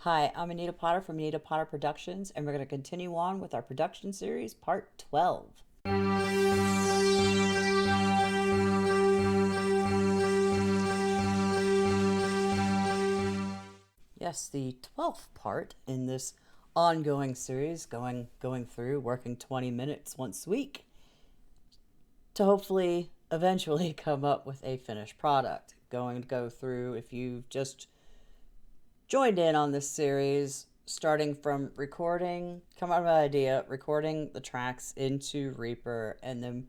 Hi, I'm Anita Potter from Anita Potter Productions, and we're going to continue on with our production series, part 12. Yes, the 12th part in this ongoing series, going through, working 20 minutes once a week to hopefully eventually come up with a finished product. Going to go through, if you've just joined in on this series, starting from recording, come up with an idea, recording the tracks into Reaper, and then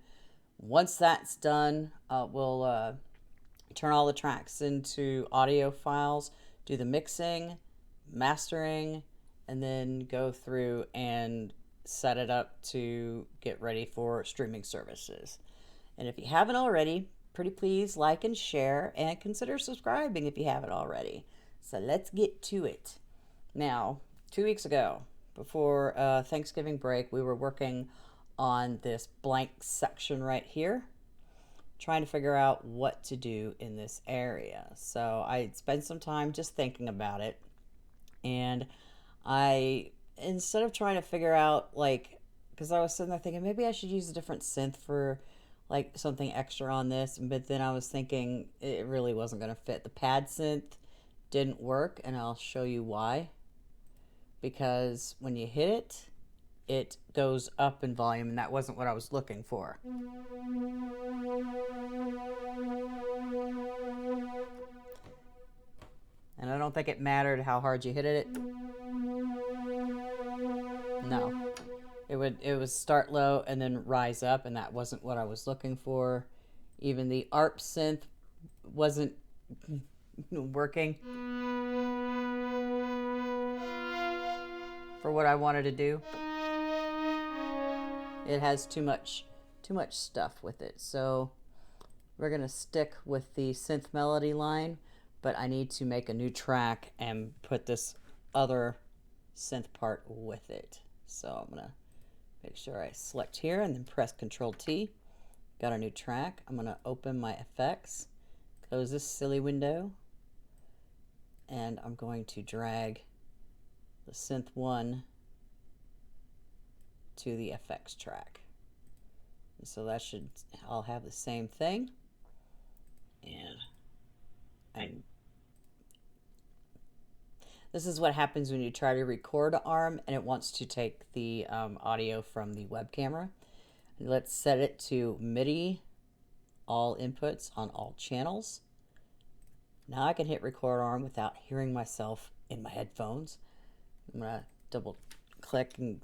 once that's done, we'll turn all the tracks into audio files, do the mixing, mastering, and then go through and set it up to get ready for streaming services. And if you haven't already, pretty please like and share, and consider subscribing if you haven't already. So let's get to it. Now, 2 weeks ago, before Thanksgiving break, we were working on this blank section right here, trying to figure out what to do in this area. So I spent some time just thinking about it, and instead of trying to figure out, because I was sitting there thinking maybe I should use a different synth for something extra on this, but then I was thinking it really wasn't going to fit. The pad synth didn't work, and I'll show you why. Because when you hit it, it goes up in volume, and that wasn't what I was looking for. And I don't think it mattered how hard you hit it. No. It would start low and then rise up, and that wasn't what I was looking for. Even the ARP synth wasn't working for what I wanted to do. It has too much stuff with it. So we're gonna stick with the synth melody line, but I need to make a new track and put this other synth part with it. So I'm gonna make sure I select here and then press Control T. Got a new track. I'm gonna open my effects, close this silly window, and I'm going to drag the synth 1 to the effects track. And so that should all have the same thing. And this is what happens when you try to record an ARM and it wants to take the audio from the web camera. Let's set it to MIDI, all inputs on all channels. Now I can hit record ARM without hearing myself in my headphones. I'm gonna double click and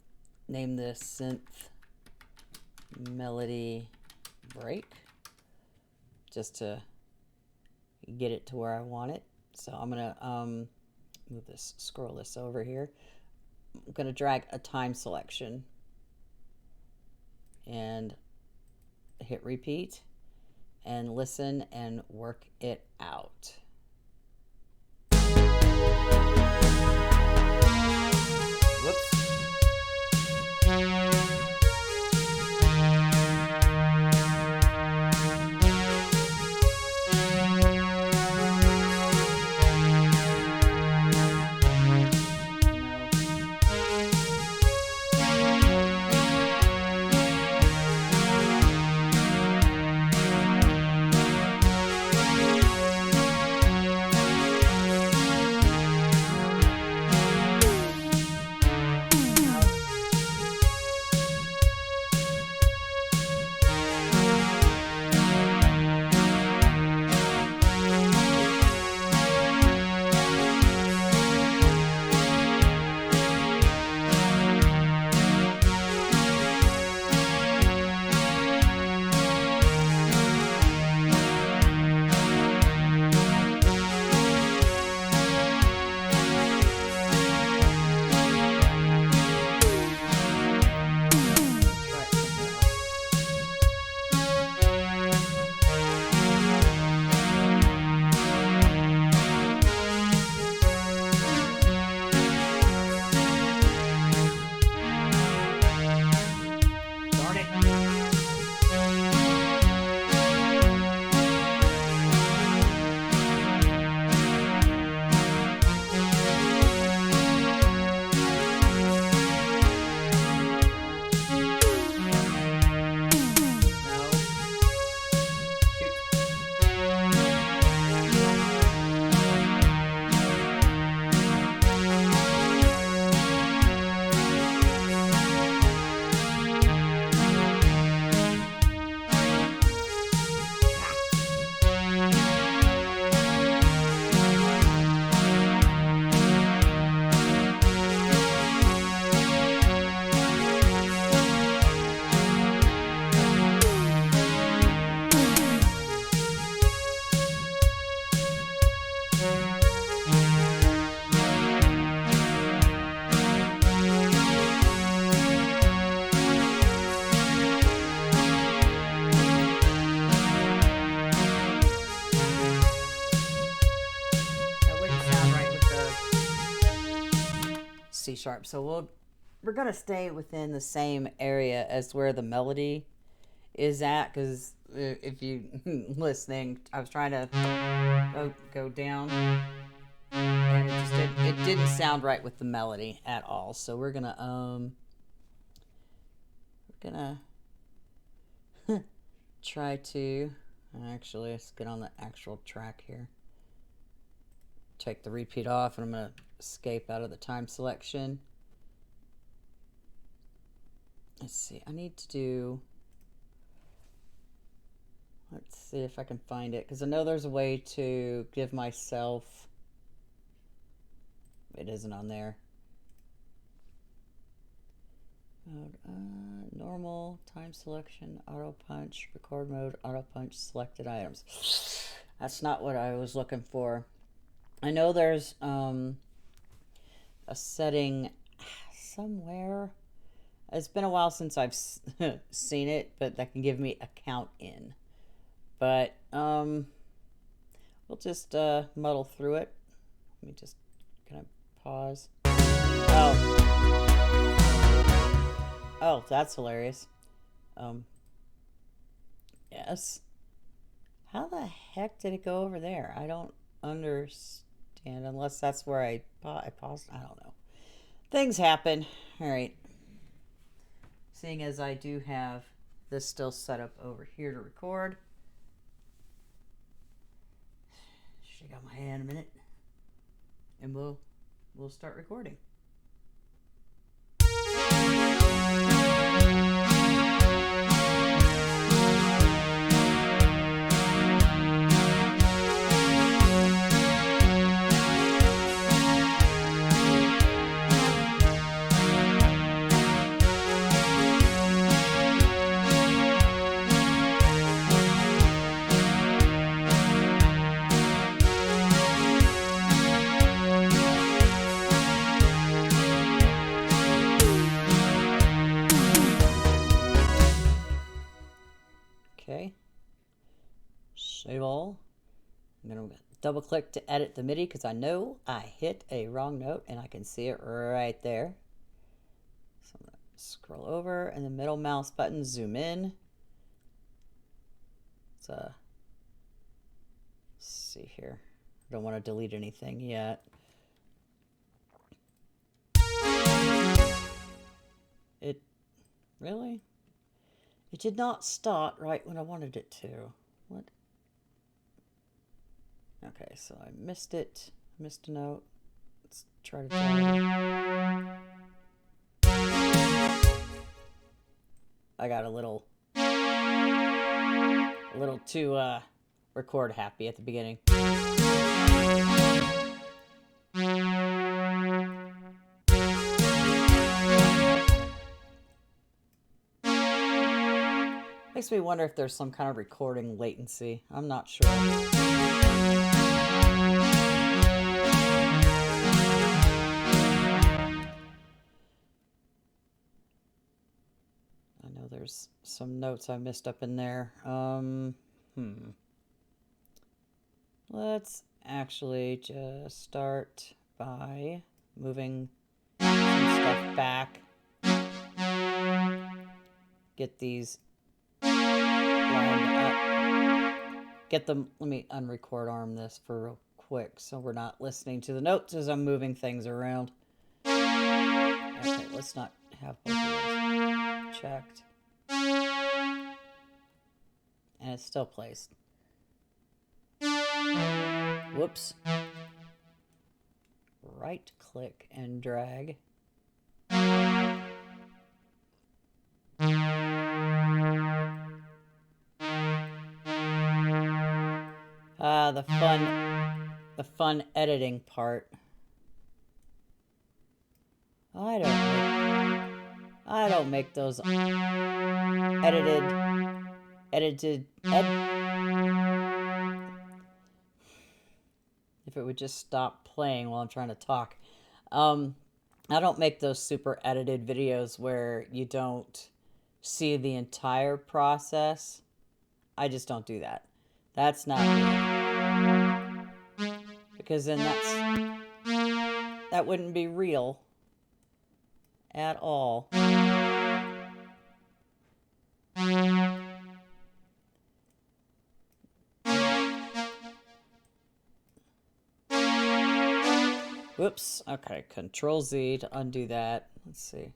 name this synth melody break, just to get it to where I want it. So I'm gonna scroll this over here. I'm gonna drag a time selection and hit repeat and listen and work it out. Whoops. C sharp. So we're gonna stay within the same area as where the melody is at, because if you listening, I was trying to go down, and it didn't sound right with the melody at all. So we're gonna try to actually, let's get on the actual track here. Take the repeat off, and I'm gonna escape out of the time selection. Let's see, I need to do, let's see if I can find it, because I know there's a way to give myself, it isn't on there. Normal, time selection, auto punch, record mode, auto punch, selected items. That's not what I was looking for. I know there's a setting somewhere. It's been a while since I've seen it, but that can give me a count in. But we'll just muddle through it. Let me just kind of pause. Oh, that's hilarious. Yes. How the heck did it go over there? I don't understand, unless that's where I paused. I don't know. Things happen. All right. Seeing as I do have this still set up over here to record. Shake out my hand a minute, and we'll start recording. Okay, save all. I'm going to double click to edit the MIDI, because I know I hit a wrong note and I can see it right there. So I'm going to scroll over, and the middle mouse button, zoom in. Let's see here. I don't want to delete anything yet. It really? It did not start right when I wanted it to. What? Okay, so I missed it. Missed a note. Let's try to try it. I got a little too record happy at the beginning. Makes me wonder if there's some kind of recording latency. I'm not sure. I know there's some notes I missed up in there. Let's actually just start by moving some stuff back. Get these lined up. Get them. Let me unrecord arm this for real quick, so we're not listening to the notes as I'm moving things around. Okay, let's not have both of those checked. And it's still placed. Whoops. Right click and drag. The fun editing part. I don't make those edited. If it would just stop playing while I'm trying to talk. I don't make those super edited videos where you don't see the entire process. I just don't do that. That's not me. Because then that wouldn't be real. at all. Whoops. Okay, Control Z to undo that. Let's see.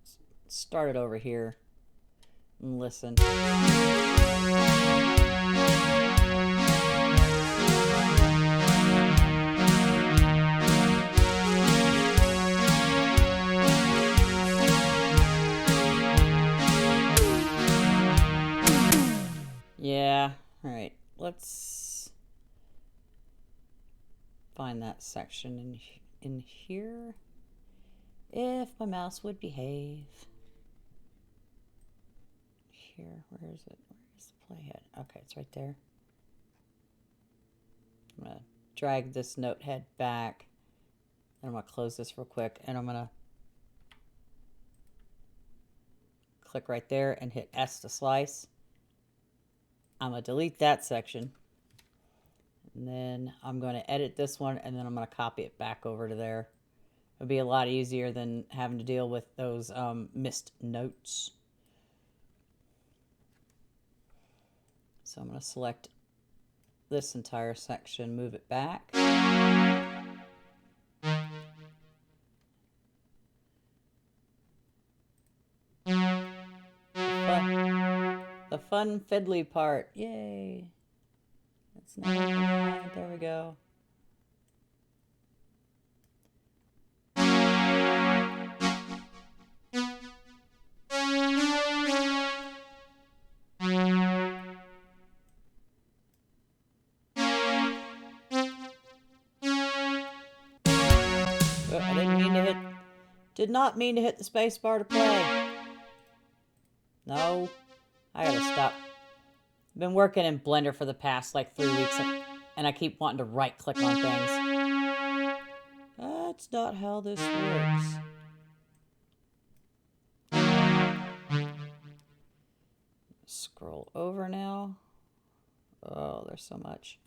Let's start it over here and listen. Yeah, all right. Let's find that section in here. If my mouse would behave. Here, where is it? Where's the playhead? Okay, it's right there. I'm gonna drag this note head back. And I'm gonna close this real quick, and I'm gonna click right there and hit S to slice. I'm gonna delete that section. And then I'm gonna edit this one, and then I'm gonna copy it back over to there. It'll be a lot easier than having to deal with those missed notes. So I'm going to select this entire section, move it back. The fun fiddly part. Yay. That's not there we go. Did not mean to hit the space bar to play. No, I gotta stop. I've been working in Blender for the past like 3 weeks, and I keep wanting to right click on things. That's not how this works. Scroll over now. Oh, there's so much.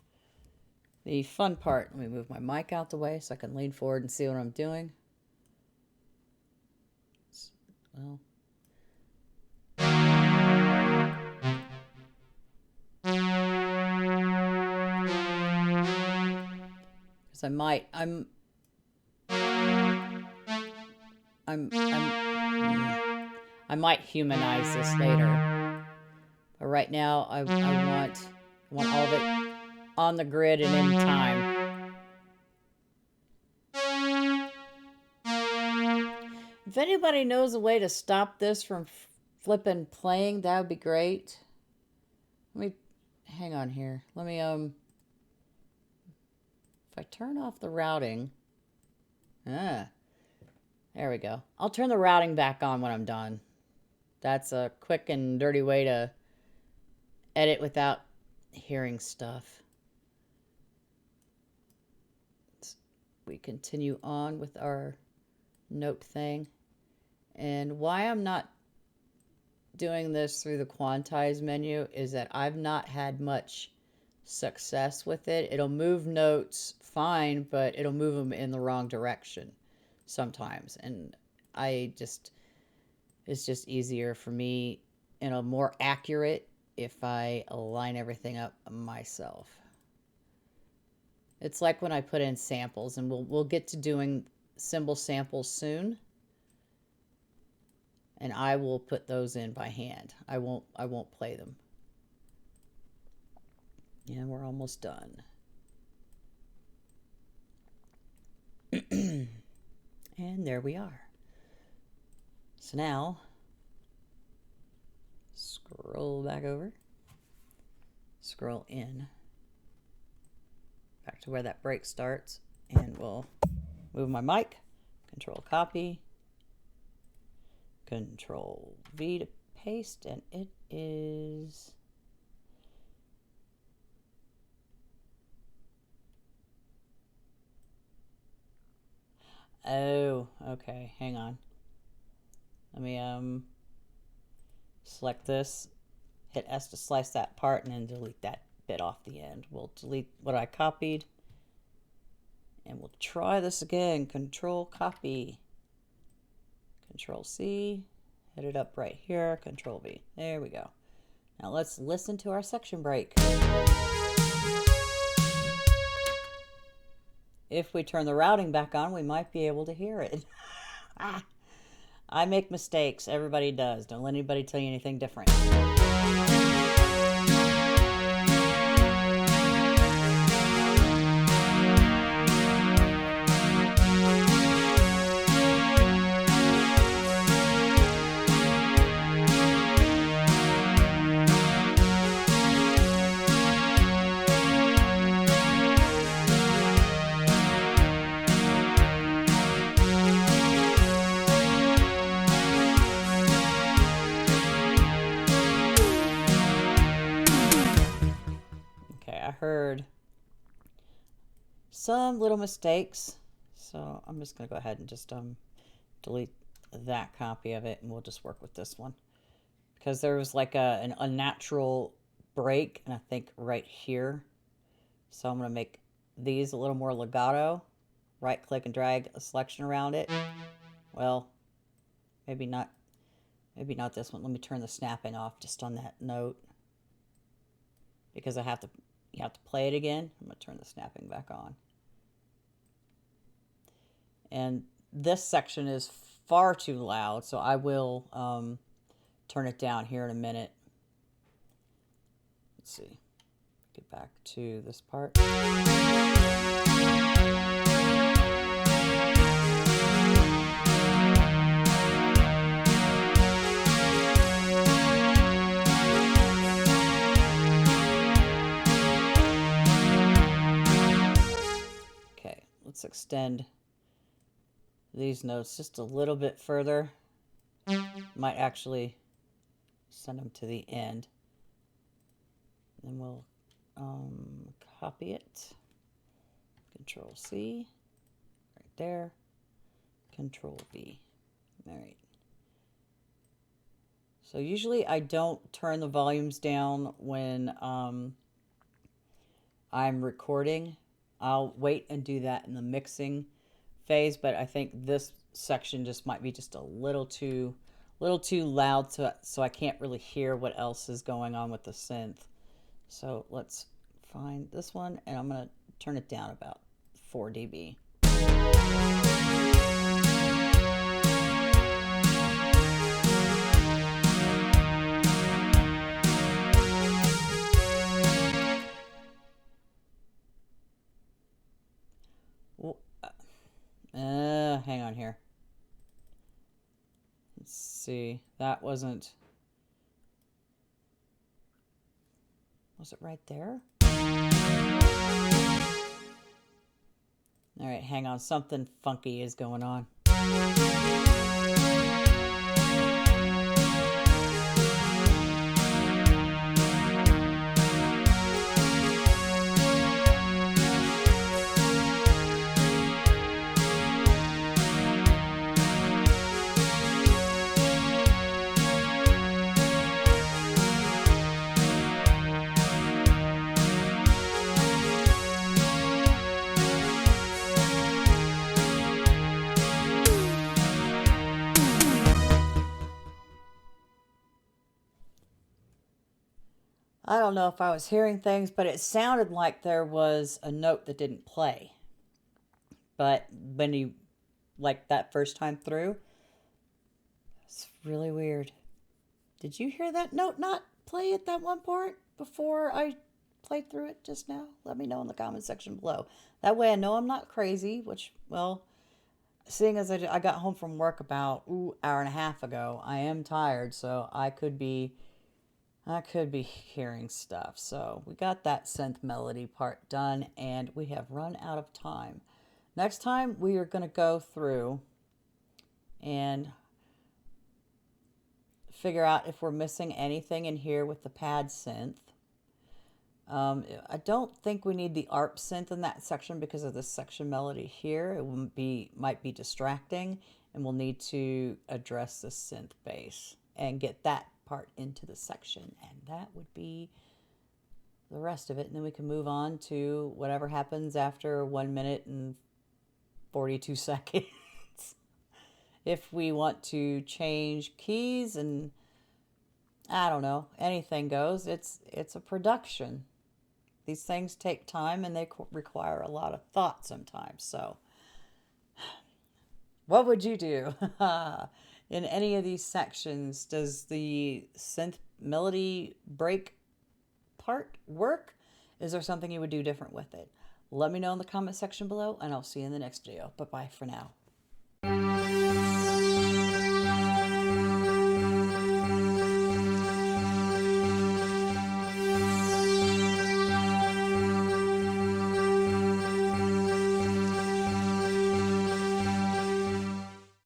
The fun part, let me move my mic out the way so I can lean forward and see what I'm doing. Well, because I might humanize this later, but right now I want all of it on the grid and in time. If anybody knows a way to stop this from flipping playing, that would be great. Let me hang on here. Let me if I turn off the routing. There we go. I'll turn the routing back on when I'm done. That's a quick and dirty way to edit without hearing stuff. We continue on with our note thing. And why I'm not doing this through the quantize menu is that I've not had much success with it. It'll move notes fine, but it'll move them in the wrong direction sometimes. And it's just easier for me and more accurate if I line everything up myself. It's like when I put in samples, and we'll get to doing symbol samples soon. And I will put those in by hand. I won't play them. And we're almost done. And there we are. So now, scroll back over. Scroll in. Back to where that break starts. And we'll move my mic. Control copy. Control V to paste, and it is okay, hang on. Let me select this, hit S to slice that part, and then delete that bit off the end. We'll delete what I copied And we'll try this again. Control copy. Control C. Hit it up right here. Control V. There we go. Now let's listen to our section break. If we turn the routing back on, we might be able to hear it. I make mistakes. Everybody does. Don't let anybody tell you anything different. Heard some little mistakes, so I'm just going to go ahead and just delete that copy of it, and we'll just work with this one because there was like an unnatural break, and I think right here. So I'm going to make these a little more legato. Right click and drag a selection around it. Well, maybe not this one. Let me turn the snapping off just on that note because you have to play it again. I'm going to turn the snapping back on. And this section is far too loud, so I will turn it down here in a minute. Let's see. Get back to this part. Let's extend these notes just a little bit further. Might actually send them to the end. Then we'll copy it. Control C, right there. Control V. All right. So usually I don't turn the volumes down when I'm recording. I'll wait and do that in the mixing phase, but I think this section just might be just a little too loud, so I can't really hear what else is going on with the synth. So let's find this one, and I'm going to turn it down about 4 dB. Hang on here. Let's see. That wasn't... Was it right there? All right, hang on. Something funky is going on. I don't know if I was hearing things, but it sounded like there was a note that didn't play. But when you, like that first time through, it's really weird. Did you hear that note not play at that one part before I played through it just now? Let me know in the comment section below. That way I know I'm not crazy, which, well, seeing as I got home from work about hour and a half ago, I am tired, so I could be hearing stuff. So we got that synth melody part done, and we have run out of time. Next time we are going to go through and figure out if we're missing anything in here with the pad synth. I don't think we need the ARP synth in that section because of this section melody here. It might be distracting, and we'll need to address the synth bass and get that part into the section, and that would be the rest of it. And then we can move on to whatever happens after 1 minute and 42 seconds. If we want to change keys and I don't know, anything goes, it's a production. These things take time and they require a lot of thought sometimes. So, what would you do in any of these sections? Does the synth melody break part work? Is there something you would do different with it? Let me know in the comment section below, and I'll see you in the next video. Bye-bye for now.